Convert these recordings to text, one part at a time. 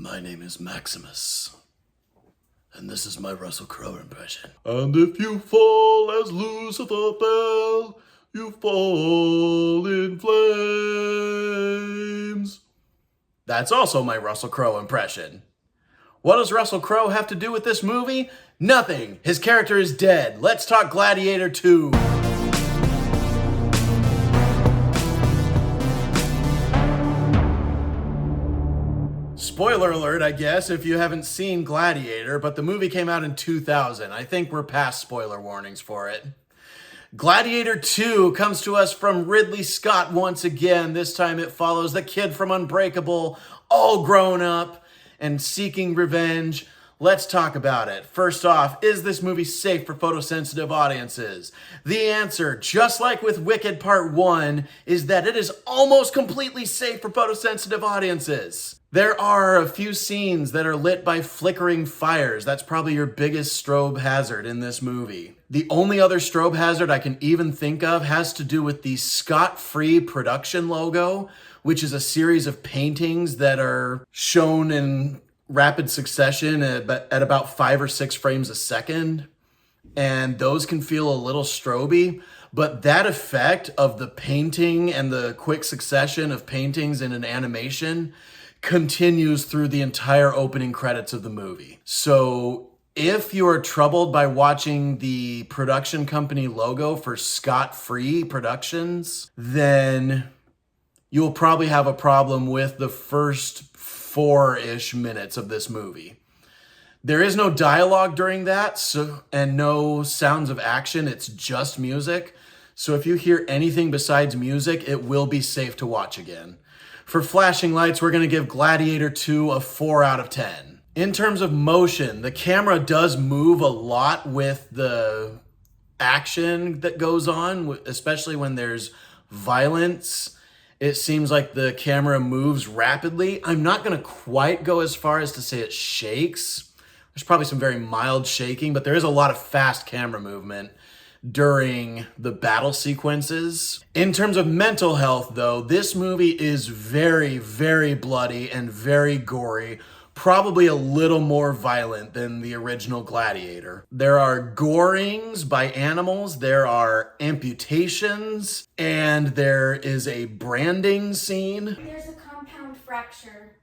My name is Maximus, and this is my Russell Crowe impression. And if you fall as Lucifer fell, you fall in flames. That's also my Russell Crowe impression. What does Russell Crowe have to do with this movie? Nothing. His character is dead. Let's talk Gladiator 2. Spoiler alert, I guess, if you haven't seen Gladiator, but the movie came out in 2000. I think we're past spoiler warnings for it. Gladiator 2 comes to us from Ridley Scott once again. This time it follows the kid from Unbreakable, all grown up and seeking revenge. Let's talk about it. First off, is this movie safe for photosensitive audiences? The answer, just like with Wicked Part 1, is that it is almost completely safe for photosensitive audiences. There are a few scenes that are lit by flickering fires. That's probably your biggest strobe hazard in this movie. The only other strobe hazard I can even think of has to do with the Scot-Free production logo, which is a series of paintings that are shown in rapid succession at about 5 or 6 frames a second. And those can feel a little stroby, but that effect of the painting and the quick succession of paintings in an animation continues through the entire opening credits of the movie. So if you are troubled by watching the production company logo for Scot-Free Productions, then you'll probably have a problem with the first 4-ish minutes of this movie. There is no dialogue during that, and no sounds of action. It's just music. So if you hear anything besides music, it will be safe to watch again. For flashing lights, we're going to give Gladiator 2 a 4 out of 10. In terms of motion, the camera does move a lot with the action that goes on, especially when there's violence. It seems like the camera moves rapidly. I'm not going to quite go as far as to say it shakes. There's probably some very mild shaking, but there is a lot of fast camera movement during the battle sequences. In terms of mental health, though, this movie is very, very bloody and very gory, probably a little more violent than the original Gladiator. There are gorings by animals, there are amputations, and there is a branding scene. There's a compound fracture.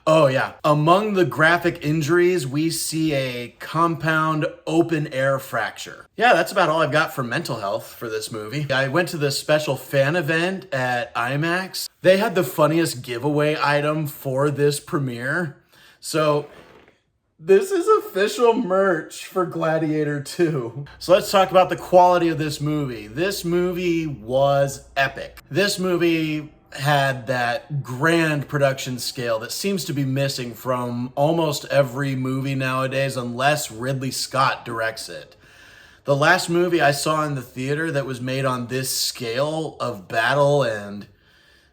Oh yeah. Among the graphic injuries, we see a compound open air fracture. Yeah, that's about all I've got for mental health for this movie. I went to the special fan event at IMAX. They had the funniest giveaway item for this premiere. So this is official merch for Gladiator 2. So let's talk about the quality of this movie. This movie was epic. This movie had that grand production scale that seems to be missing from almost every movie nowadays unless Ridley Scott directs it. The last movie I saw in the theater that was made on this scale of battle and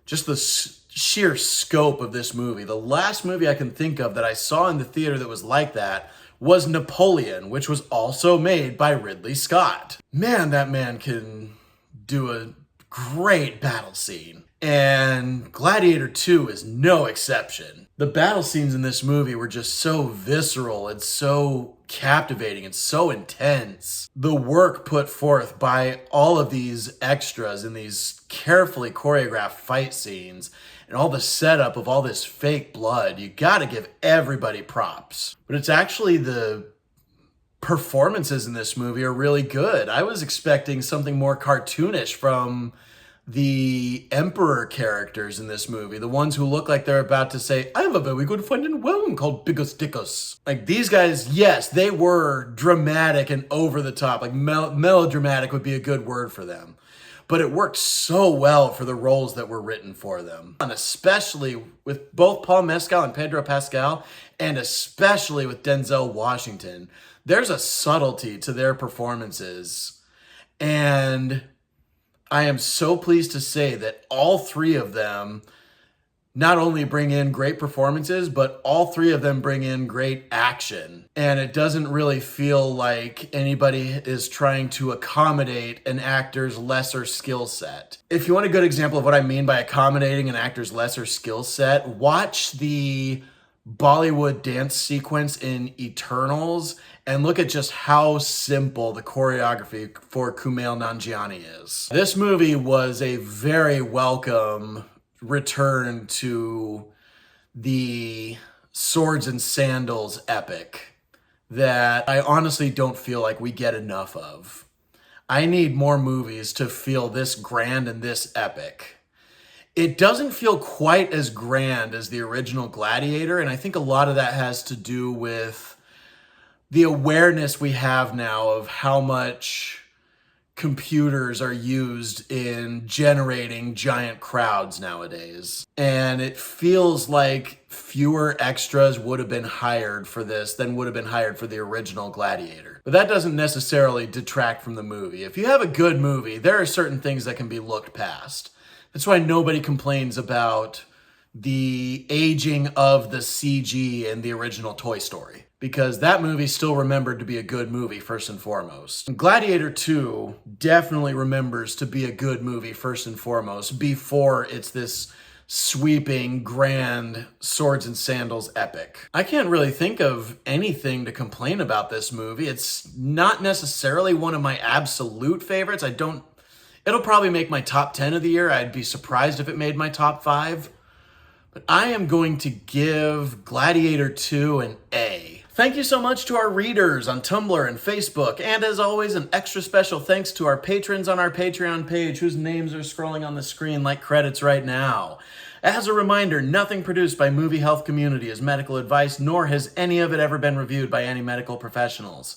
just the sheer scope of this movie, the last movie I can think of that I saw in the theater that was like that was Napoleon, which was also made by Ridley Scott. Man, that man can do a great battle scene. And Gladiator 2 is no exception. The battle scenes in this movie were just so visceral and so captivating and so intense. The work put forth by all of these extras in these carefully choreographed fight scenes and all the setup of all this fake blood, you gotta give everybody props. But it's actually the performances in this movie are really good. I was expecting something more cartoonish from the Emperor characters in this movie, the ones who look like they're about to say, I have a very good friend in Rome called Bigus Dickus. Like these guys, yes, they were dramatic and over the top, like melodramatic would be a good word for them. But it worked so well for the roles that were written for them. And especially with both Paul Mescal and Pedro Pascal, and especially with Denzel Washington, there's a subtlety to their performances. And I am so pleased to say that all 3 of them not only bring in great performances, but all 3 of them bring in great action. And it doesn't really feel like anybody is trying to accommodate an actor's lesser skill set. If you want a good example of what I mean by accommodating an actor's lesser skill set, watch the Bollywood dance sequence in Eternals and look at just how simple the choreography for Kumail Nanjiani is. This movie was a very welcome return to the Swords and Sandals epic that I honestly don't feel like we get enough of. I need more movies to feel this grand and this epic. It doesn't feel quite as grand as the original Gladiator, and I think a lot of that has to do with the awareness we have now of how much computers are used in generating giant crowds nowadays. And it feels like fewer extras would have been hired for this than would have been hired for the original Gladiator. But that doesn't necessarily detract from the movie. If you have a good movie, there are certain things that can be looked past. That's why nobody complains about the aging of the CG in the original Toy Story, because that movie's still remembered to be a good movie first and foremost. Gladiator 2 definitely remembers to be a good movie first and foremost before it's this sweeping, grand Swords and Sandals epic. I can't really think of anything to complain about this movie. It's not necessarily one of my absolute favorites. It'll probably make my top 10 of the year. I'd be surprised if it made my top 5. But I am going to give Gladiator 2 an A. Thank you so much to our readers on Tumblr and Facebook. And as always, an extra special thanks to our patrons on our Patreon page whose names are scrolling on the screen like credits right now. As a reminder, nothing produced by Movie Health Community is medical advice, nor has any of it ever been reviewed by any medical professionals.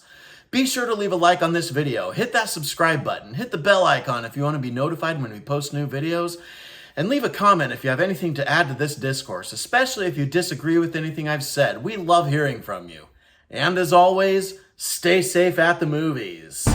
Be sure to leave a like on this video, hit that subscribe button, hit the bell icon if you want to be notified when we post new videos, and leave a comment if you have anything to add to this discourse, especially if you disagree with anything I've said. We love hearing from you. And as always, stay safe at the movies.